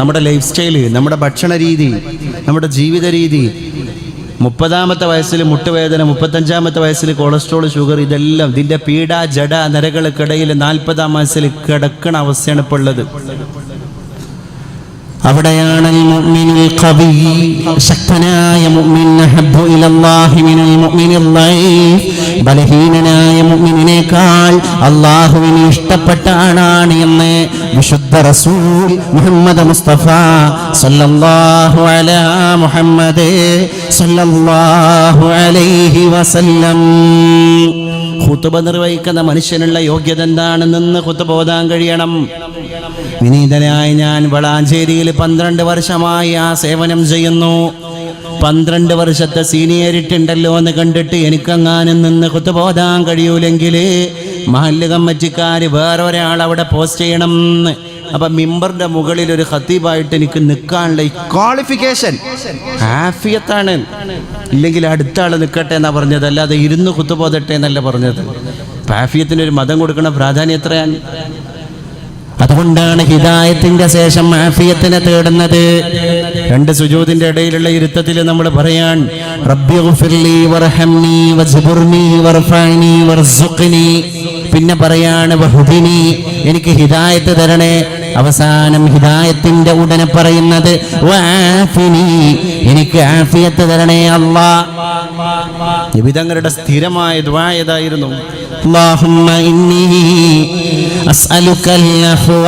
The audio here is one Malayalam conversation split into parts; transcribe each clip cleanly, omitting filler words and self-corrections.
നമ്മുടെ ലൈഫ് സ്റ്റൈല്, നമ്മുടെ ഭക്ഷണ രീതി, നമ്മുടെ ജീവിത രീതി, 30-ാമത്തെ വയസ്സിൽ മുട്ടുവേദന, 35-ാമത്തെ വയസ്സിൽ കൊളസ്ട്രോൾ, ഷുഗർ, ഇതെല്ലാം ഇതിൻ്റെ പീഡ ജഡ നരകൾക്കിടയിൽ 40-ാം വയസ്സിൽ കിടക്കണ അവസ്ഥയാണ് ഇപ്പോൾ ഉള്ളത്. അവിടെയാണ് മുഅ്മിനുൽ ഖവി, ശക്തനായ മുഅ്മിൻ, അഹബ്ബു ഇലല്ലാഹി മിനൽ മുഅ്മിനിൽ ലൈഫ്, ബലഹീനനായ മുഅ്മിനിനേക്കാൾ അല്ലാഹുവിന് ഇഷ്ടപ്പെട്ട ആളാണ് എന്ന് വിശുദ്ധ റസൂൽ മുഹമ്മദ് മുസ്തഫ സല്ലല്ലാഹു അലാ മുഹമ്മദ് സല്ലല്ലാഹു അലൈഹി വസല്ലം. ഖുതുബ നിർവഹിക്കുന്ന മനുഷ്യനുള്ള യോഗ്യത എന്താണെന്ന് ഖുതുബ ഓതാൻ കഴിയണം. വിനീതനായി ഞാൻ വളാഞ്ചേരിയിൽ 12 വർഷമായി ആ സേവനം ചെയ്യുന്നു. 12 വർഷത്തെ സീനിയറിറ്റി ഉണ്ടല്ലോ എന്ന് കണ്ടിട്ട് എനിക്കങ്ങാനും നിന്ന് ഖുതുബ ഓതാൻ കഴിയൂലെങ്കിൽ മഹല്ല് കമ്മിറ്റിക്കാർ വേറെ ഒരാൾ അവിടെ പോസ്റ്റ് ചെയ്യണം. അപ്പം മിമ്പറിന്റെ മുകളിൽ ഒരു ഖത്തീബായിട്ട് എനിക്ക് നിൽക്കാനുള്ള ഈ ക്വാളിഫിക്കേഷൻ ആഫിയത്താണ്. ഇല്ലെങ്കിൽ അടുത്ത ആൾ നിൽക്കട്ടെ എന്നാ പറഞ്ഞത്, അല്ലാതെ ഇരുന്ന് ഖുതുബ ഓതട്ടെ എന്നല്ല പറഞ്ഞത്. ആഫിയത്തിനൊരു മതം കൊടുക്കുന്ന പ്രാധാന്യം എത്രയാണ്? അതുകൊണ്ടാണ് ഹിദായത്തിന്റെ ശേഷം ആഫിയത്തിനെ തേടുന്നത്. 2 സുജൂദിന്റെ ഇടയിലുള്ള ഇരുത്തത്തിൽ നമ്മൾ പറയാൻ റബ്ബി ഗുഫിർലി വർഹംനി വജ്ബുർനി വർഫഅനി വർസുഖ്നി, പിന്നെ പറയാണ് വഹ്ദിനി, എനിക്ക് ഹിദായത്ത് തരണേ. അവസാനം ഹിദായത്തിന്റെ ഉടനെ പറയുന്നത് വആഫിനി, എനിക്ക് ആഫിയത്ത് തരണേ അല്ലാഹ്. നബിതങ്ങളുടെ സ്ഥിരമായ ദുആ ഏതായിരുന്നു? അല്ലാഹുമ്മ ഇന്നി അസ്അലുക്കൽ അഫ്വ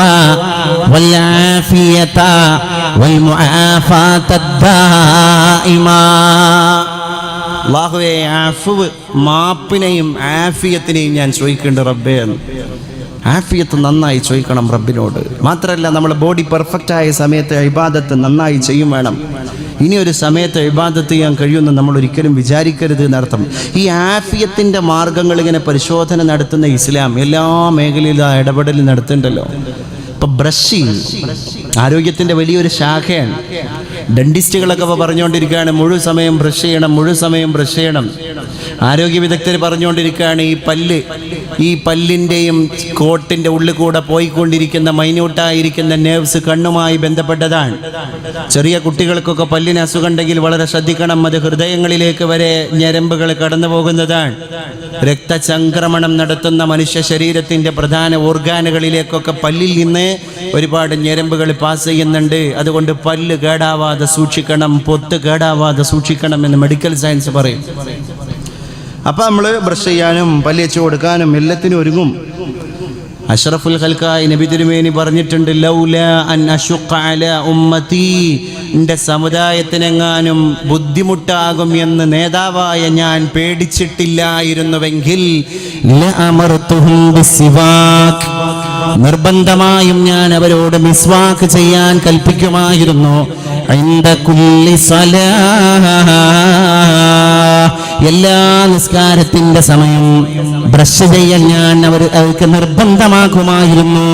വൽ ആഫിയത വൽ മുആഫാത ദായിമാ. അല്ലാഹുവേ, അഫ്വ്, മാപ്പിനെയും ആഫിയത്തിനെയും ഞാൻ ചോദിക്കേണ്ട റബ്ബേ. ആഫിയത്ത് നന്നായി ചോദിക്കണം റബ്ബിനോട്. മാത്രമല്ല, നമ്മൾ ബോഡി പെർഫെക്റ്റ് ആയ സമയത്ത് ഇബാദത്ത് നന്നായി ചെയ്യും വേണം. ഇനി ഒരു സമയത്ത് ഇബാദത്ത് ചെയ്യാൻ കഴിയുമെന്ന് നമ്മൾ ഒരിക്കലും വിചാരിക്കരുത് എന്നർത്ഥം. ഈ ആഫിയത്തിൻ്റെ മാർഗങ്ങൾ ഇങ്ങനെ പരിശോധന നടത്തുന്ന ഇസ്ലാം എല്ലാ മേഖലയിലും ഇടപെടൽ നടത്തുന്നുണ്ടല്ലോ. ഇപ്പം ബ്രഷിങ് ആരോഗ്യത്തിൻ്റെ വലിയൊരു ശാഖയാണ്. ഡെന്റിസ്റ്റുകളൊക്കെ ഇപ്പോൾ പറഞ്ഞുകൊണ്ടിരിക്കുകയാണ് മുഴുവൻ സമയം ബ്രഷ് ചെയ്യണം, മുഴുവൻ സമയം ബ്രഷ് ചെയ്യണം. ആരോഗ്യ വിദഗ്ധർ പറഞ്ഞുകൊണ്ടിരിക്കുകയാണ് ഈ പല്ലിൻ്റെയും കോട്ടിൻ്റെ ഉള്ളിൽ കൂടെ പോയിക്കൊണ്ടിരിക്കുന്ന മൈന്യൂട്ടായിരിക്കുന്ന നെർവ്സ് കണ്ണുമായി ബന്ധപ്പെട്ടതാണ്. ചെറിയ കുട്ടികൾക്കൊക്കെ പല്ലിന് അസുഖം ഉണ്ടെങ്കിൽ വളരെ ശ്രദ്ധിക്കണം. അത് ഹൃദയങ്ങളിലേക്ക് വരെ ഞരമ്പുകൾ കടന്നു പോകുന്നതാണ്. രക്തചംക്രമണം നടത്തുന്ന മനുഷ്യ ശരീരത്തിൻ്റെ പ്രധാന ഓർഗാനുകളിലേക്കൊക്കെ പല്ലിൽ നിന്ന് ഒരുപാട് ഞരമ്പുകൾ പാസ് ചെയ്യുന്നുണ്ട്. അതുകൊണ്ട് പല്ല് കേടാവാതെ സൂക്ഷിക്കണം, പൊത്ത് കേടാവാതെ സൂക്ഷിക്കണം എന്ന് മെഡിക്കൽ സയൻസ് പറയും. അപ്പം നമ്മൾ ബ്രഷ് ചെയ്യാനും പല്ല് വെച്ച് കൊടുക്കാനും എല്ലാത്തിനും ഒരുങ്ങും. അഷ്റഫുൽ ഖൽഖായി നബി തിരുമേനി പറഞ്ഞിട്ടുണ്ട്, ലൗലാ അൻ അശുഖ അലാ ഉമ്മത്തി, എൻ്റെ സമുദായത്തിനെങ്ങാനും ബുദ്ധിമുട്ടാകും എന്ന് നേതാവായ ഞാൻ പേടിച്ചിട്ടില്ലായിരുന്നുവെങ്കിൽ ലഅമർതുഹും ബിസ്സിവാക്, നിർബന്ധമായും ഞാൻ അവരോട് മിസ്വാക്ക് ചെയ്യാൻ കൽപ്പിക്കുമായിരുന്നു. ഇൻദ കുല്ലി സലാഹ്, എല്ലാ നിസ്കാരത്തിന്റെ സമയം ബ്രഷ് ചെയ്യൽ ഞാൻ അവർക്ക് നിർബന്ധമാക്കുമായിരുന്നു.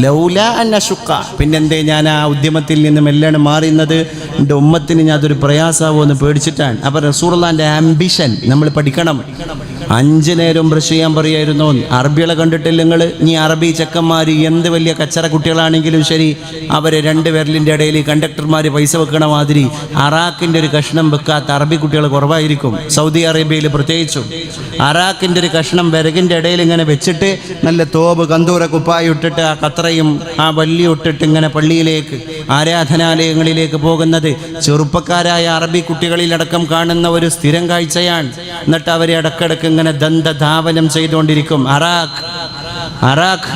ലൗല അന്നശുക്ക, പിന്നെന്തേ ഞാൻ ആ ഉദ്യമത്തിൽ നിന്നും എല്ലാം മാറിയുന്നത് എൻ്റെ ഉമ്മത്തിന് ഞാൻ അതൊരു പ്രയാസമാവോ എന്ന് പേടിച്ചിട്ടാണ്. അപ്പം റസൂലുള്ളാഹിന്റെ ആംബിഷൻ നമ്മൾ പഠിക്കണം. 5 നേരം ബ്രഷ് ചെയ്യാൻ പറയായിരുന്നു. അറബികളെ കണ്ടിട്ടില്ല നിങ്ങൾ? ഇനി അറബി ചെക്കന്മാർ എന്ത് വലിയ കച്ചറ കുട്ടികളാണെങ്കിലും ശരി, അവർ 2 വിരലിൻ്റെ ഇടയിൽ കണ്ടക്ടർമാർ പൈസ വെക്കണ മാതിരി അറാക്കിൻ്റെ ഒരു കഷ്ണം വെക്കാത്ത അറബി കുട്ടികൾ കുറവായിരിക്കും. സൗദി അറേബ്യയിൽ പ്രത്യേകിച്ചും അറാക്കിൻ്റെ ഒരു കഷ്ണം വിറകിൻ്റെ ഇടയിൽ ഇങ്ങനെ വെച്ചിട്ട് നല്ല തോബ് കന്തൂര കുപ്പായി ഇട്ടിട്ട് ആ കത്രയും ആ വള്ളി ഇട്ടിട്ട് ഇങ്ങനെ പള്ളിയിലേക്ക് ആരാധനാലയങ്ങളിലേക്ക് പോകുന്നത് ചെറുപ്പക്കാരായ അറബി കുട്ടികളിലടക്കം കാണുന്ന ഒരു സ്ഥിരം കാഴ്ചയാണ്. എന്നിട്ട് അവരെ ഇടക്കിടക്ക് ഇങ്ങനെ ദന്തധാവനം ചെയ്തുകൊണ്ടിരിക്കും. അറാഖ്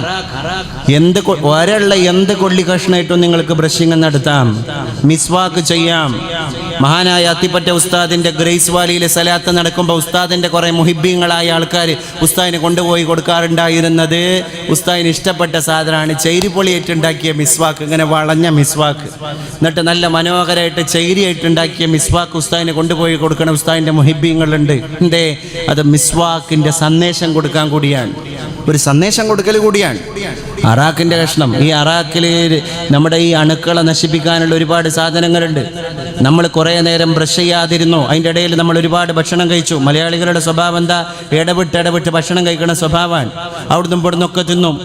എന്ത് കൊള്ളി കഷ്ണമായിട്ടും നിങ്ങൾക്ക് ബ്രഷിങ് നടത്താം, മിസ്വാക്ക് ചെയ്യാം. മഹാനായ അത്തിപ്പറ്റ ഉസ്താദിന്റെ ഗ്രേസ് വാലിയിലെ സലാത്ത് നടക്കുമ്പോൾ ഉസ്താദിന്റെ കുറെ മുഹിബ്ബീങ്ങളായ ആൾക്കാർ ഉസ്താദിനെ കൊണ്ടുപോയി കൊടുക്കാറുണ്ടായിരുന്നത് ഉസ്താദിന് ഇഷ്ടപ്പെട്ട സാധനമാണ് ചൈരിപ്പൊളിയായിട്ടുണ്ടാക്കിയ മിസ്വാക്ക്, ഇങ്ങനെ വളഞ്ഞ മിസ്വാക്ക്. എന്നിട്ട് നല്ല മനോഹരമായിട്ട് ചൈരിയായിട്ടുണ്ടാക്കിയ മിസ്വാക്ക് ഉസ്താദിനെ കൊണ്ടുപോയി കൊടുക്കണ ഉസ്താദിന്റെ മുഹിബ്ബീങ്ങളുണ്ട്. എന്തേ? അത് മിസ്വാക്കിന്റെ സന്ദേശം കൊടുക്കാൻ കൂടിയാണ്. ഒരു സന്ദേശം കൊടുക്കൽ കൂടിയാണ്. അറാഖിൻ്റെ കഷ്ണം, ഈ അറാഖിൽ നമ്മുടെ ഈ അണുക്കളെ നശിപ്പിക്കാനുള്ള ഒരുപാട് സാധനങ്ങളുണ്ട്. നമ്മൾ കുറേ നേരം ബ്രഷ് ചെയ്യാതിരുന്നു, അതിൻ്റെ ഇടയിൽ നമ്മൾ ഒരുപാട് ഭക്ഷണം കഴിച്ചു. മലയാളികളുടെ സ്വഭാവം എന്താ? ഇടവിട്ട് ഭക്ഷണം കഴിക്കുന്ന സ്വഭാവമാണ്. അവിടുന്ന് ഇവിടുന്നൊക്കെ തിന്നും.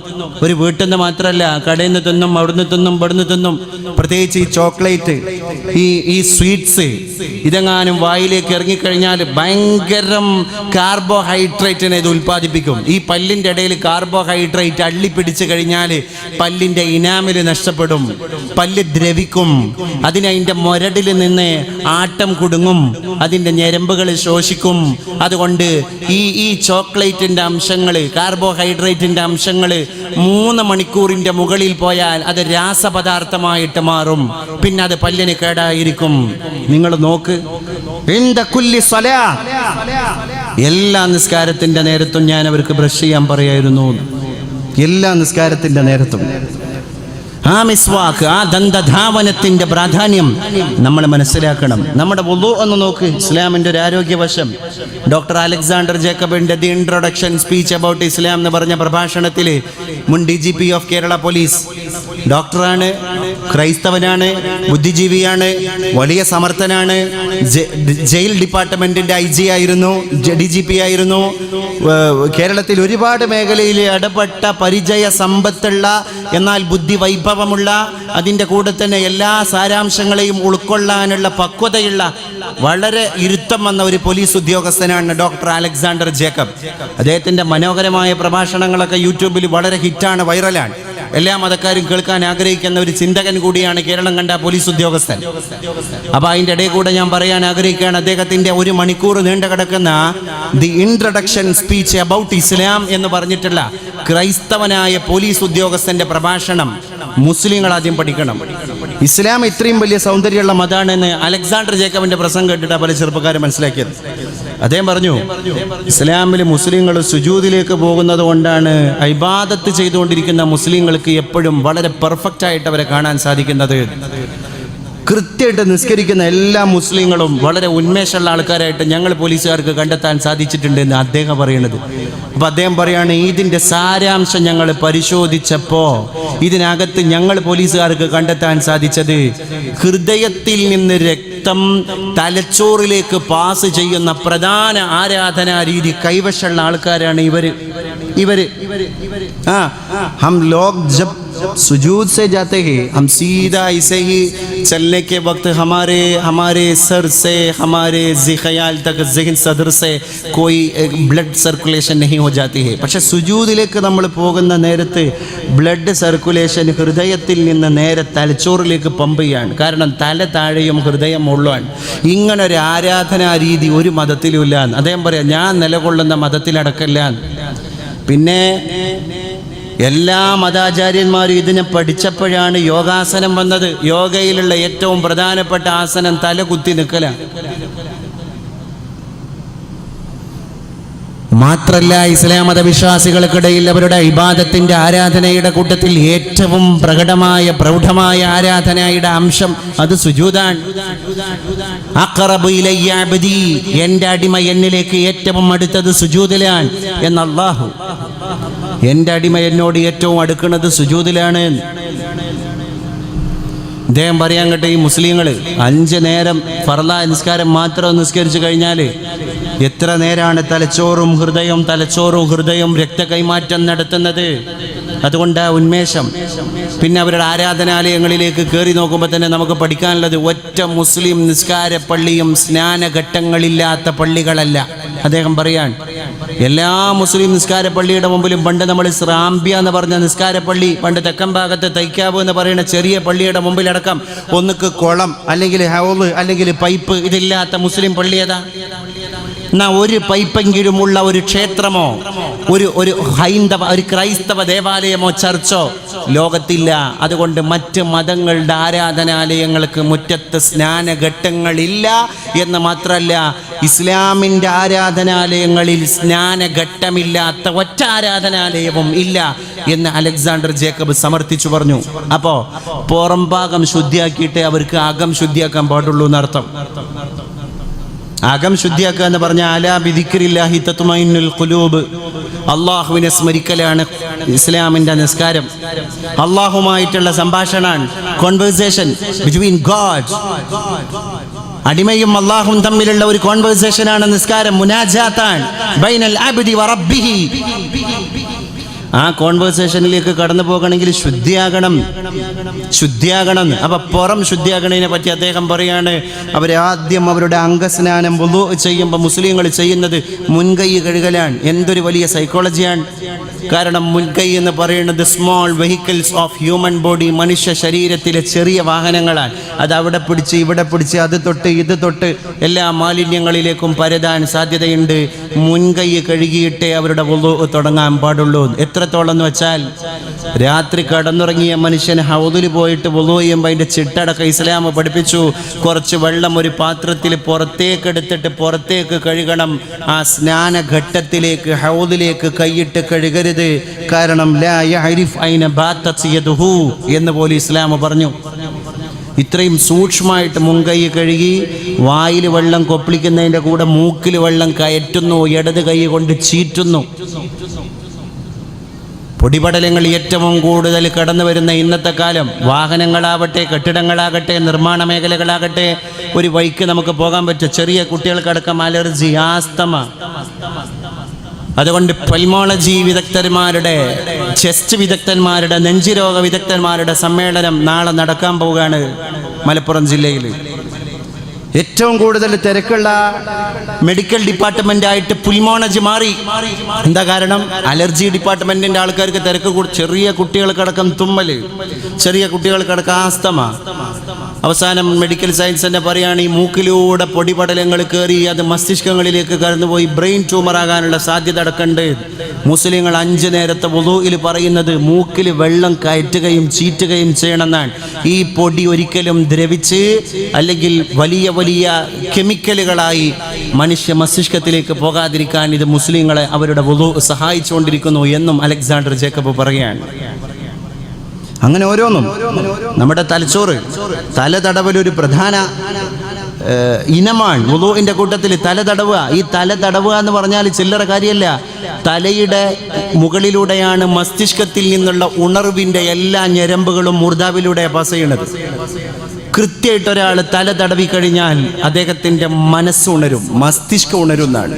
ഒരു വീട്ടിൽ നിന്ന് മാത്രമല്ല, കടയിൽ നിന്ന് തിന്നും, അവിടുന്ന് തിന്നും, ഇവിടുന്ന് തിന്നും. പ്രത്യേകിച്ച് ഈ ചോക്ലേറ്റ്, ഈ സ്വീറ്റ്സ്, ഇതെങ്ങാനും വായിലേക്ക് ഇറങ്ങിക്കഴിഞ്ഞാൽ ഭയങ്കരം കാർബോഹൈഡ്രേറ്റിനെ ഇത് ഉൽപ്പാദിപ്പിക്കും. ഈ പല്ലിൻ്റെ ഇടയിൽ കാർബോഹൈഡ്രേറ്റ് അള്ളിപ്പിടിച്ച് കഴിഞ്ഞാൽ പല്ലിൻ്റെ ഇനാമിൽ നഷ്ടപ്പെടും, പല്ല് ദ്രവിക്കും, അതിൻ്റെ മുരടിൽ നിന്ന് ആട്ടം കുടുങ്ങും, അതിൻ്റെ ഞരമ്പുകൾ ശോഷിക്കും. അതുകൊണ്ട് ഈ ചോക്ലേറ്റിൻ്റെ അംശങ്ങൾ, കാർബോഹൈഡ്രേറ്റിൻ്റെ അംശങ്ങൾ 3 മണിക്കൂറിൻ്റെ മുകളിൽ പോയാൽ അത് രാസപദാർത്ഥമായിട്ട് മാറും. പിന്നെ അത് പല്ലിന് കേടായിരിക്കും. നിങ്ങൾ നോക്ക്, എല്ലാ നിസ്കാരത്തിൻ്റെ നേരത്തും ഞാൻ അവർക്ക് ബ്രഷ് ചെയ്യാൻ പറയായിരുന്നു. എല്ലാ നിസ്കാരത്തിൻ്റെ നേരത്തും ആ മിസ്വാക്ക്, ആ ദന്തധാവനത്തിൻ്റെ പ്രാധാന്യം നമ്മൾ മനസ്സിലാക്കണം. നമ്മുടെ വുളു ഒന്ന് നോക്ക്, ഇസ്ലാമിൻ്റെ ഒരു ആരോഗ്യവശം. ഡോക്ടർ അലക്സാണ്ടർ ജേക്കബിൻ്റെ the introduction speech about Islam എന്ന് പറഞ്ഞ പ്രഭാഷണത്തിൽ മുൻ DGP ഓഫ് കേരള പോലീസ്, ഡോക്ടറാണ്, ക്രൈസ്തവനാണ്, ബുദ്ധിജീവിയാണ്, വലിയ സമർത്ഥനാണ്, ജയിൽ ഡിപ്പാർട്ട്മെൻറ്റിൻ്റെ IG ആയിരുന്നു, DGP ആയിരുന്നു. കേരളത്തിൽ ഒരുപാട് മേഖലയിൽ ഇടപെട്ട പരിചയ സമ്പത്തുള്ള, എന്നാൽ ബുദ്ധി വൈഭവമുള്ള, അതിൻ്റെ കൂടെ തന്നെ എല്ലാ സാരാംശങ്ങളെയും ഉൾക്കൊള്ളാനുള്ള പക്വതയുള്ള, വളരെ ഇരുത്തം വന്ന ഒരു പോലീസ് ഉദ്യോഗസ്ഥനാണ് ഡോക്ടർ അലക്സാണ്ടർ ജേക്കബ്. അദ്ദേഹത്തിൻ്റെ മനോഹരമായ പ്രഭാഷണങ്ങളൊക്കെ യൂട്യൂബിൽ വളരെ ഹിറ്റാണ്, വൈറലാണ്. എല്ലാ മതക്കാരും കേൾക്കാൻ ആഗ്രഹിക്കുന്ന ഒരു ചിന്തകൻ കൂടിയാണ് കേരളം കണ്ട പോലീസ് ഉദ്യോഗസ്ഥൻ. അപ്പോൾ അതിൻ്റെ ഇടയിൽ കൂടെ ഞാൻ പറയാൻ ആഗ്രഹിക്കുകയാണ്, അദ്ദേഹത്തിൻ്റെ 1 മണിക്കൂർ നീണ്ടു കിടക്കുന്ന the introduction speech about Islam എന്ന് പറഞ്ഞിട്ടുള്ള ക്രൈസ്തവനായ പോലീസ് ഉദ്യോഗസ്ഥൻ്റെ പ്രഭാഷണം മുസ്ലിങ്ങൾ ആദ്യം പഠിക്കണം. ഇസ്ലാം ഇത്രയും വലിയ സൗന്ദര്യമുള്ള മതമാണെന്ന് അലക്സാണ്ടർ ജേക്കബിൻ്റെ പ്രസംഗം കേട്ടിട്ടാണ് പല ചെറുപ്പക്കാരും മനസ്സിലാക്കിയത്. അദ്ദേഹം പറഞ്ഞു, ഇസ്ലാമിൽ മുസ്ലിങ്ങൾ സുജൂദിലേക്ക് പോകുന്നത് കൊണ്ടാണ് ഇബാദത്ത് ചെയ്തുകൊണ്ടിരിക്കുന്ന മുസ്ലിങ്ങൾക്ക് എപ്പോഴും വളരെ പെർഫെക്റ്റ് ആയിട്ട് അവരെ കാണാൻ സാധിക്കുന്നത്. കൃത്യമായിട്ട് നിസ്കരിക്കുന്ന എല്ലാ മുസ്ലിങ്ങളും വളരെ ഉന്മേഷമുള്ള ആൾക്കാരായിട്ട് ഞങ്ങൾ പോലീസുകാർക്ക് കണ്ടെത്താൻ സാധിച്ചിട്ടുണ്ട് എന്ന് അദ്ദേഹം പറയുന്നത്. അപ്പോൾ അദ്ദേഹം പറയാണ്, ഇതിൻ്റെ സാരാംശം ഞങ്ങൾ പരിശോധിച്ചപ്പോൾ ഇതിനകത്ത് ഞങ്ങൾ പോലീസുകാർക്ക് കണ്ടെത്താൻ സാധിച്ചത്, ഹൃദയത്തിൽ നിന്ന് രക്തം തലച്ചോറിലേക്ക് പാസ് ചെയ്യുന്ന പ്രധാന ആരാധനാ രീതി കൈവശമുള്ള ആൾക്കാരാണ് ഇവര്. हम लोग जब सुजूद से जाते हैं, हम सीधा ऐसे ही चलने के वक्त हमारे सर से हमारे ख़याल तक ज़हन सदर से कोई ब्लड सर्कुलेशन नहीं हो जाती है. പക്ഷേ സുജൂദിലേക്ക് നമ്മൾ പോകുന്ന നേരത്ത് ബ്ലഡ് സർക്കുലേഷൻ ഹൃദയത്തിൽ നിന്ന് നേരെ തലച്ചോറിലേക്ക് പമ്പ് ചെയ്യാണ്. കാരണം തല താഴെയും ഹൃദയം മുകളിലുമാണ്. ഇങ്ങനൊരു ആരാധനാ രീതി ഒരു മതത്തിലും ഇല്ല. അദ്ദേഹം പറയാം, ഞാൻ നിലകൊള്ളുന്ന മതത്തിലടക്കല്ല. പിന്നെ എല്ലാ മതാചാര്യന്മാരും ഇതിനെ പഠിച്ചപ്പോഴാണ് യോഗാസനം വന്നത്. യോഗയിലുള്ള ഏറ്റവും പ്രധാനപ്പെട്ട ആസനം തല കുത്തി നിൽക്കലാണ്. മാത്രല്ല, ഇസ്ലാം മതവിശ്വാസികൾക്കിടയിൽ അവരുടെ ഇബാദത്തിന്റെ ആരാധനയുടെ കൂട്ടത്തിൽ ഏറ്റവും പ്രൗഢമായ ആരാധനയുടെ അംശം അത് സുജൂദാണ്. അഖറബു ഇലയ്യ അബ്ദി, എൻ്റെ അടിമ എന്നിലേക്ക് ഏറ്റവും അടുത്തത് സുജൂദിലാണ് എന്ന് അല്ലാഹു. എൻ്റെ അടിമ എന്നോട് ഏറ്റവും അടുക്കുന്നത് സുജൂദിലാണ്. അദ്ദേഹം പറയാൻ കേട്ടെ, ഈ മുസ്ലിങ്ങൾ 5 നേരം ഫർളായ നിസ്കാരം മാത്രം നിസ്കരിച്ചു കഴിഞ്ഞാൽ എത്ര നേരാണ് തലച്ചോറും ഹൃദയം രക്ത കൈമാറ്റം നടത്തുന്നത്. അതുകൊണ്ട് ഉന്മേഷം. പിന്നെ അവരുടെ ആരാധനാലയങ്ങളിലേക്ക് കയറി നോക്കുമ്പോൾ തന്നെ നമുക്ക് പഠിക്കാനുള്ളത്, ഒറ്റ മുസ്ലിം നിസ്കാര പള്ളിയും സ്നാനഘട്ടങ്ങളില്ലാത്ത പള്ളികളല്ല. അദ്ദേഹം പറയാൻ, എല്ലാ മുസ്ലിം നിസ്കാര പള്ളിയുടെ മുമ്പിലും പണ്ട് നമ്മൾ സ്രാമ്പ്യ എന്ന് പറഞ്ഞ നിസ്കാര പള്ളി, പണ്ട് തെക്കൻ ഭാഗത്ത് തൈക്കാവ് എന്ന് പറയുന്ന ചെറിയ പള്ളിയുടെ മുമ്പിലടക്കം ഒന്നുക്ക് കുളം അല്ലെങ്കിൽ ഹൗള് അല്ലെങ്കിൽ പൈപ്പ് ഇതില്ലാത്ത മുസ്ലിം പള്ളി ഏതാ? എന്നാ ഒരു പൈപ്പെങ്കിലുമുള്ള ഒരു ക്ഷേത്രമോ ഒരു ക്രൈസ്തവ ദേവാലയമോ ചർച്ചോ ലോകത്തില്ല. അതുകൊണ്ട് മറ്റ് മതങ്ങളുടെ ആരാധനാലയങ്ങൾക്ക് മുറ്റത്ത് സ്നാനഘട്ടങ്ങളില്ല എന്ന് മാത്രമല്ല, ഇസ്ലാമിൻ്റെ ആരാധനാലയങ്ങളിൽ സ്നാനഘട്ടമില്ലാത്ത ഒറ്റ ആരാധനാലയവും ഇല്ല എന്ന് അലക്സാണ്ടർ ജേക്കബ് സമർത്ഥിച്ചു പറഞ്ഞു. അപ്പോൾ പുറം ഭാഗം ശുദ്ധിയാക്കിയിട്ടേ അവർക്ക് അകം ശുദ്ധിയാക്കാൻ പാടുള്ളൂ എന്നർത്ഥം. അകം ശുദ്ധിയാക്കുക എന്ന് പറഞ്ഞാൽ അലാ ബിദിക്രില്ലാഹി തത്മഇന്നുൽ ഖുലൂബ്, അള്ളാഹുവിനെ സ്മരിക്കലാണ് ഇസ്ലാമിന്റെ നിസ്കാരം. അള്ളാഹുമായിട്ടുള്ള സംഭാഷണമാണ്, കോൺവെർസേഷൻ ബിറ്റ്വീൻ ഗോഡ്. അടിമയും അള്ളാഹും തമ്മിലുള്ള ഒരു കോൺവെർസേഷനാണ് നിസ്കാരം, മുനാജാത്താണ് ബൈനൽ അബ്ദി വ റബ്ബിഹി. ആ കോൺവെർസേഷനിലേക്ക് കടന്നു പോകണമെങ്കിൽ ശുദ്ധിയാകണം. അപ്പൊ പുറം ശുദ്ധിയാകണതിനെ പറ്റി അദ്ദേഹം പറയാണ്, അവരാദ്യം അവരുടെ അംഗസ്നാനം വുളൂ ചെയ്യുമ്പോൾ മുസ്ലിങ്ങൾ ചെയ്യുന്നത് മുൻകൈ കഴുകലാണ്. എന്തൊരു വലിയ സൈക്കോളജിയാണ്. കാരണം മുൻകൈ എന്ന് പറയുന്നത് small vehicles of human body, മനുഷ്യ ശരീരത്തിലെ ചെറിയ വാഹനങ്ങളാണ്. അത് അവിടെ പിടിച്ച് ഇവിടെ പിടിച്ച് അത് തൊട്ട് ഇത് തൊട്ട് എല്ലാ മാലിന്യങ്ങളിലേക്കും പരതാൻ സാധ്യതയുണ്ട്. മുൻകൈ കഴുകിയിട്ടേ അവരുടെ വുളൂ തുടങ്ങാൻ പാടുള്ളൂ. എത്രത്തോളം എന്ന് വെച്ചാൽ രാത്രി കടന്നുറങ്ങിയ മനുഷ്യൻ ഹൗദിൽ പോയിട്ട് വുളൂ ചെയ്യുമ്പോൾ അതിൻ്റെ ചിട്ടടക്കം ഇസ്ലാം പഠിപ്പിച്ചു. കുറച്ച് വെള്ളം ഒരു പാത്രത്തിൽ പുറത്തേക്ക് എടുത്തിട്ട് പുറത്തേക്ക് കഴുകണം. ആ സ്നാനഘട്ടത്തിലേക്ക് ഹൗദിലേക്ക് കൈയിട്ട് കഴുകരുത്. കാരണം ലാ യഅരിഫ് ഐന ബാതത് യദുഹു എന്ന് പോലെ ഇസ്ലാം പറഞ്ഞു. ഇത്രയും സൂക്ഷ്മമായിട്ട് മുൻകൈ കഴുകി വായിൽ വെള്ളം കൊപ്പിളിക്കുന്നതിൻ്റെ കൂടെ മൂക്കിൽ വെള്ളം കയറ്റുന്നു, ഇടത് കൈ കൊണ്ട് ചീറ്റുന്നു. പൊടിപടലങ്ങൾ ഏറ്റവും കൂടുതൽ കടന്നു വരുന്ന ഇന്നത്തെ കാലം, വാഹനങ്ങളാവട്ടെ, കെട്ടിടങ്ങളാകട്ടെ, നിർമ്മാണ മേഖലകളാകട്ടെ, ഒരു വഴിക്ക് നമുക്ക് പോകാൻ പറ്റും. ചെറിയ കുട്ടികൾക്കടക്കം അലർജി, ആസ്തമ. അതുകൊണ്ട് പൾമോളജി വിദഗ്ധന്മാരുടെ, ചെസ്റ്റ് വിദഗ്ധന്മാരുടെ, നെഞ്ചുരോഗ വിദഗ്ധന്മാരുടെ സമ്മേളനം നാളെ നടക്കാൻ പോവുകയാണ് മലപ്പുറം ജില്ലയിൽ. ഏറ്റവും കൂടുതൽ തിരക്കുള്ള മെഡിക്കൽ ഡിപ്പാർട്ട്മെന്റ് ആയിട്ട് പുൽമോളജി മാറി. എന്താ കാരണം? അലർജി ഡിപ്പാർട്ട്മെന്റിന്റെ ആൾക്കാർക്ക് തിരക്ക് കൂടി. ചെറിയ കുട്ടികൾക്കടക്കം തുമ്മല്, ചെറിയ കുട്ടികൾക്കടക്കം ആസ്തമ. അവസാനം മെഡിക്കൽ സയൻസ് തന്നെ പറയുകയാണ്, ഈ മൂക്കിലൂടെ പൊടിപടലങ്ങൾ കയറി അത് മസ്തിഷ്കങ്ങളിലേക്ക് കടന്നുപോയി ബ്രെയിൻ ട്യൂമർ ആകാനുള്ള സാധ്യത അടക്കമുണ്ട്. മുസ്ലിങ്ങൾ 5 നേരത്തെ വുളൂഇൽ പറയുന്നത് മൂക്കിൽ വെള്ളം കയറ്റുകയും ചീറ്റുകയും ചെയ്യണമെന്നാണ്. ഈ പൊടി ഒരിക്കലും ദ്രവിച്ച് അല്ലെങ്കിൽ വലിയ വലിയ കെമിക്കലുകളായി മനുഷ്യ മസ്തിഷ്കത്തിലേക്ക് പോകാതിരിക്കാൻ ഇത് മുസ്ലിങ്ങളെ അവരുടെ വുളൂ സഹായിച്ചുകൊണ്ടിരിക്കുന്നു എന്നും അലക്സാണ്ടർ ജേക്കബ് പറയുകയാണ്. അങ്ങനെ ഓരോന്നും. നമ്മുടെ തലച്ചോറ്, തല തടവലൊരു പ്രധാന ഇനമാണ് വുളൂഇന്റെ കൂട്ടത്തിൽ തല തടവുക. ഈ തല തടവുക എന്ന് പറഞ്ഞാൽ ചില്ലറ കാര്യമല്ല. തലയുടെ മുകളിലൂടെയാണ് മസ്തിഷ്കത്തിൽ നിന്നുള്ള ഉണർവിന്റെ എല്ലാ ഞരമ്പുകളും മൂർധാവിലൂടെ പാസ് ചെയ്യുന്നത്. കൃത്യമായിട്ട് ഒരാൾ തല തടവി കഴിഞ്ഞാൽ അദ്ദേഹത്തിൻ്റെ മനസ്സ് ഉണരും, മസ്തിഷ്കം ഉണരുന്നതാണ്.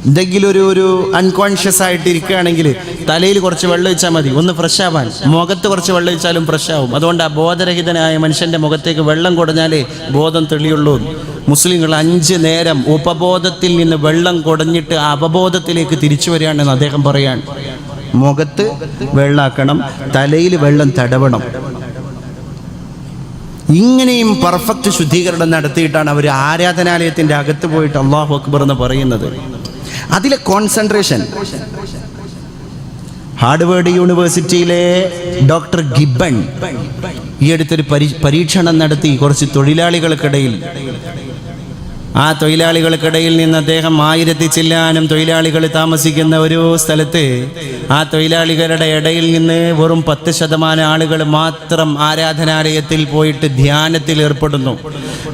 എന്തെങ്കിലും ഒരു അൺകോൺഷ്യസ് ആയിട്ട് ഇരിക്കുകയാണെങ്കിൽ തലയിൽ കുറച്ച് വെള്ളം ഒഴിച്ചാൽ മതി, ഒന്ന് ഫ്രഷ് ആവാൻ. മുഖത്ത് കുറച്ച് വെള്ളം ഒഴിച്ചാലും ഫ്രഷ് ആവും. അതുകൊണ്ട് ആ ബോധരഹിതനായ മനുഷ്യൻ്റെ മുഖത്തേക്ക് വെള്ളം കുടഞ്ഞാലേ ബോധം തെളിയുള്ളൂ. മുസ്ലിങ്ങൾ 5 നേരം ഉപബോധത്തിൽ നിന്ന് വെള്ളം കുടഞ്ഞിട്ട് അപബോധത്തിലേക്ക് തിരിച്ചു വരികയാണെന്ന് അദ്ദേഹം പറയാണ്. മുഖത്ത് വെള്ളാക്കണം, തലയിൽ വെള്ളം തടവണം. ഇങ്ങനെയും പെർഫെക്റ്റ് ശുദ്ധീകരണം നടത്തിയിട്ടാണ് അവർ ആരാധനാലയത്തിൻ്റെ അകത്ത് പോയിട്ട് അല്ലാഹു അക്ബർ എന്ന് പറയുന്നത്. അതിലെ കോൺസെൻട്രേഷൻ. ഹാർഡ്വേർഡ് യൂണിവേഴ്സിറ്റിയിലെ ഡോക്ടർ ഗിബ്ബൺ ഈ അടുത്തൊരു പരീക്ഷണം നടത്തി കുറച്ച് തൊഴിലാളികൾക്കിടയിൽ. ആ തൊഴിലാളികൾക്കിടയിൽ നിന്ന് അദ്ദേഹം 1000 ചില്ലാനും തൊഴിലാളികൾ താമസിക്കുന്ന ഒരു സ്ഥലത്ത് ആ തൊഴിലാളികളുടെ ഇടയിൽ നിന്ന് വെറും 10% ആളുകൾ മാത്രം ആരാധനാലയത്തിൽ പോയിട്ട് ധ്യാനത്തിൽ ഏർപ്പെടുന്നു.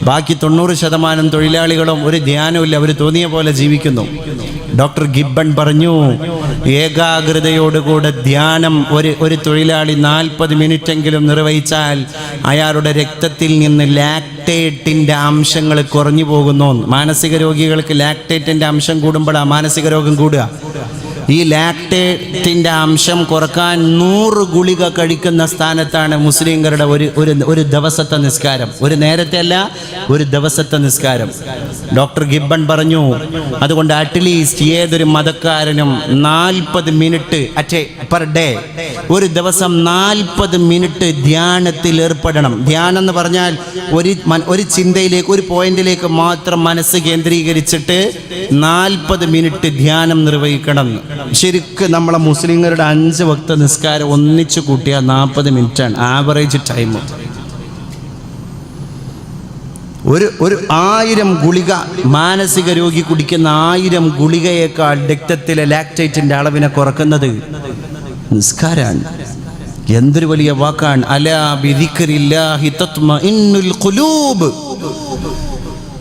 ബാക്കി 90% തൊഴിലാളികളും ഒരു ധ്യാനമില്ല, അവർ തോന്നിയ പോലെ ജീവിക്കുന്നു. ഡോക്ടർ ഗിബ്ബൺ പറഞ്ഞു, ഏകാഗ്രതയോടുകൂടെ ധ്യാനം ഒരു തൊഴിലാളി 40 മിനിറ്റെങ്കിലും നിർവഹിച്ചാൽ അയാളുടെ രക്തത്തിൽ നിന്ന് ലാക്ടേറ്റിൻ്റെ അംശങ്ങൾ കുറഞ്ഞു പോകുന്നു. മാനസിക രോഗികൾക്ക് ലാക്ടേറ്റിൻ്റെ അംശം കൂടുമ്പോഴാണ് മാനസിക രോഗം കൂടുക. ഈ ലാക്ടേറ്റിൻ്റെ അംശം കുറക്കാൻ 100 ഗുളിക കഴിക്കുന്ന സ്ഥാനത്താണ് മുസ്ലിങ്ങളുടെ ഒരു ദിവസത്തെ നിസ്കാരം. ഒരു നേരത്തെ അല്ല, ഒരു ദിവസത്തെ നിസ്കാരം. ഡോക്ടർ ഗിബ്ബൺ പറഞ്ഞു, അതുകൊണ്ട് അറ്റ്ലീസ്റ്റ് ഏതൊരു മതക്കാരനും 40 മിനിറ്റ് പെർ ഡേ, ഒരു ദിവസം 40 മിനിറ്റ് ധ്യാനത്തിൽ ഏർപ്പെടണം. ധ്യാനം എന്ന് പറഞ്ഞാൽ ഒരു ചിന്തയിലേക്ക്, ഒരു പോയിന്റിലേക്ക് മാത്രം മനസ്സ് കേന്ദ്രീകരിച്ചിട്ട് 40 മിനിറ്റ് ധ്യാനം നിർവഹിക്കണം. ശരിക്കും നമ്മളെ മുസ്ലിങ്ങളുടെ 5 വക്ത നിസ്കാരം ഒന്നിച്ചു കൂട്ടിയാൽ 40 മിനിറ്റാണ് ആവറേജ് ടൈം. ഒരു 1000 ഗുളിക മാനസിക രോഗി കുടിക്കുന്ന 1000 ഗുളികയേക്കാൾ രക്തത്തിലെ ലാക്ടേറ്റിന്റെ അളവിനെ കുറക്കുന്നത് നിസ്കാരാണ്. എന്തൊരു വലിയ വാക്കാണ്. അലാ ബിദിക്രില്ലാഹി തത്മഇന്നുൽ ഖുലൂബ്.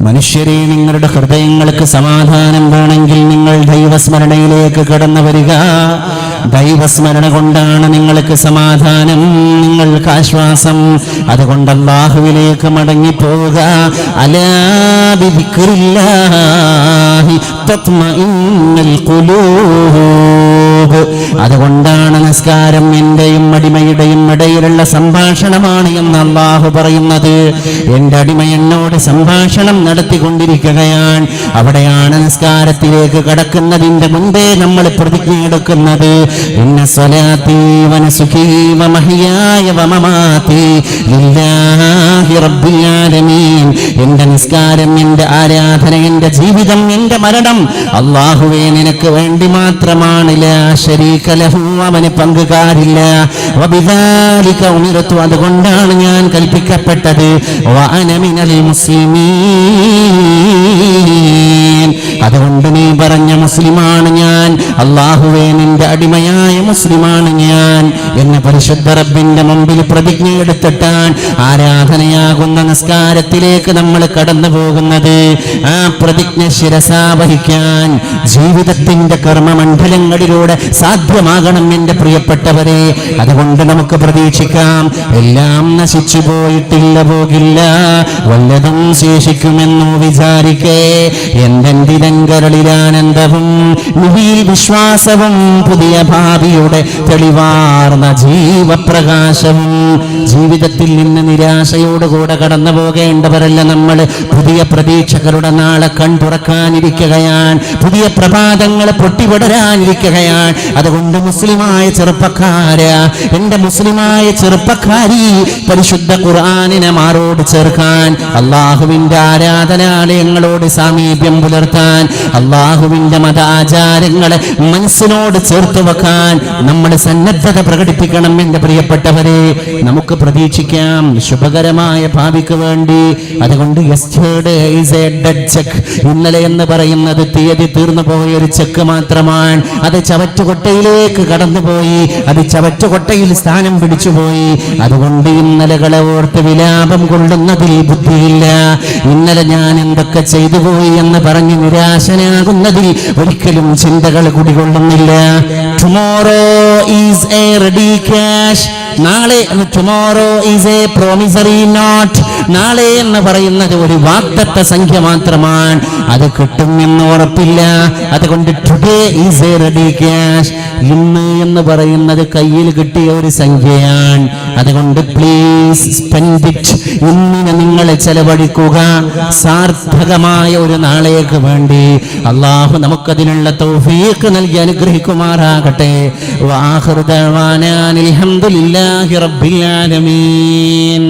മനുഷ്യരെ, നിങ്ങളുടെ ഹൃദയങ്ങൾക്ക് സമാധാനം വേണമെങ്കിൽ നിങ്ങൾ ദൈവസ്മരണയിലേക്ക് കടന്നു വരിക. ദൈവസ്മരണ കൊണ്ടാണ് നിങ്ങൾക്ക് സമാധാനം, നിങ്ങൾക്ക് ആശ്വാസം. അതുകൊണ്ട് അല്ലാഹുവിലേക്ക് മടങ്ങിപ്പോവുക. അലാ ബിദിക്രില്ലാഹി തത്മഇന്നുൽ ഖുലൂബ്. അതുകൊണ്ടാണ് നിസ്കാരം എന്റെയും അടിമയുടെയും ഇടയിലുള്ള സംഭാഷണമാണ് എന്ന് അല്ലാഹു പറയുന്നത്. എന്റെ അടിമ എന്നോട് സംഭാഷണം നടത്തിക്കൊണ്ടിരിക്കുകയാണ്. അവിടെയാണ് നിസ്കാരത്തിലേക്ക് കടക്കുന്നതിന്റെ മുൻപേ നമ്മൾ പ്രതിജ്ഞ എടുക്കുന്നത്. ഇന്ന സ്വലാത്തി വനുസുഖി വമഹ്യായ വമമാതി ലില്ലാഹി റബ്ബിൽ ആലമീൻ. എന്റെ നിസ്കാരം, എന്റെ ആരാധന, എന്റെ ജീവിതം, എന്റെ മരണം അല്ലാഹുവേ നിനക്ക് വേണ്ടി മാത്രമാണ്. ലാ ശരീക ലഹു, അവന് പങ്കുകാരില്ല. വബിദാലിക ഉമിർതു, അതുകൊണ്ടാണ് ഞാൻ കൽപ്പിക്കപ്പെട്ടത്. വഅന മിനൽ മുസ്ലിമീൻ, അതുകൊണ്ട് നീ പറഞ്ഞ മുസ്ലിമാണ് ഞാൻ. അല്ലാഹുവേ നിന്റെ അടിമയായ മുസ്ലിമാണ് ഞാൻ എന്ന് പരിശുദ്ധ റബ്ബിന്റെ മുമ്പിൽ പ്രതിജ്ഞയെടുത്തിട്ടാണ് ആരാധനയാകുന്ന നിസ്കാരത്തിലേക്ക് നമ്മൾ കടന്നു പോകുന്നത്. ആ പ്രതിജ്ഞ ശിരസാവഹിക്കാൻ ജീവിതത്തിന്റെ കർമ്മമണ്ഡലങ്ങളിലൂടെ സാധ്യമാകണം എന്റെ പ്രിയപ്പെട്ടവരെ. അതുകൊണ്ട് നമുക്ക് പ്രതീക്ഷിക്കാം, എല്ലാം നശിച്ചു പോയിട്ടില്ല, പോകില്ല, വല്ലതും ശേഷിക്കുമെന്നു വിചാരിക്കേ. എന്തെന്തിരങ്കരളിലാനന്ദവും നിധിയിൽ വിശ്വാസവും പുതിയ ഭാവിയുടെ തെളിവാർന്ന ജീവപ്രകാശവും. ജീവിതത്തിൽ നിന്ന് നിരാശയോടുകൂടെ കടന്നു പോകേണ്ടവരല്ല നമ്മൾ. പുതിയ പ്രതീക്ഷകളുടെ നാളെ കൺതുറക്കാനിരിക്കുകയാണ്. പുതിയ പ്രഭാതങ്ങൾ പൊട്ടിവിടരാനിരിക്കുകയാണ്. അതുകൊണ്ട് മുസ്ലിമായ ചെറുപ്പക്കാര, എന്റെ മുസ്ലിമായ ചെറുപ്പക്കാരി, പരിശുദ്ധ ഖുർആനിനെ മാറോട് ചേർക്കാൻ, അള്ളാഹുവിന്റെ ആരാധനാലയങ്ങളോട് സാമീപ്യം പുലർത്താൻ, അള്ളാഹുവിന്റെ മതാചാരങ്ങളെ മനസ്സിനോട് ചേർത്ത് വെക്കാൻ നമ്മൾ സന്നദ്ധത പ്രകടിപ്പിക്കണം എന്റെ പ്രിയപ്പെട്ടവരെ. നമുക്ക് പ്രതീക്ഷിക്കാം ശുഭകരമായ ഭാവിക്ക് വേണ്ടി. അതുകൊണ്ട് yesterday is A dead check. ഇന്നലെ എന്ന് പറയുന്നത് തീയതി തീർന്നു പോയ ഒരു ചെക്ക് മാത്രമാണ്. അത് ചവറ്റുകൊട്ടയിലേക്ക് കടന്നുപോയി, അത് ചവറ്റുകൊട്ടയിൽ സ്ഥാനം പിടിച്ചുപോയി. അതുകൊണ്ട് ഇന്നലകളെ ഓർത്ത് വിലാപം കൊള്ളുന്നതിൽ ബുദ്ധിയില്ല. ഇന്നലെ ഞാൻ എന്തൊക്കെ ചെയ്തു പോയി എന്ന് പറഞ്ഞ് നിരാശനാകുന്നതിൽ ഒരിക്കലും ചിന്തകൾ കുടികൊള്ളുന്നില്ല. Tomorrow is a ready cash. നാളെ, tomorrow is a promissory note. നാളെ എന്ന് പറയുന്നത് ഒരു വാഗ്ദത്ത സംഖ്യ മാത്രമാണ്, അത് കിട്ടും എന്ന് ഉറപ്പില്ല. അതുകൊണ്ട് today is a ready cash. ഇന്ന് എന്ന് പറയുന്നത് കയ്യിൽ കിട്ടിയ ഒരു സംഖ്യയാണ്. അതുകൊണ്ട് പ്ലീസ് സ്പെൻഡ് ഇറ്റ്. ഇന്നിനെ നിങ്ങൾ ചെലവഴിക്കുക സാർത്ഥകമായ ഒരു നാളേക്ക് വേണ്ടി. അല്ലാഹു നമുക്കതിനുള്ള തൗഫീഖ് നൽകി അനുഗ്രഹിക്കുമാറാകട്ടെ. വആഖിറു ദഅവാനാ അൽഹംദുലില്ലാഹി റബ്ബിൽ ആലമീൻ.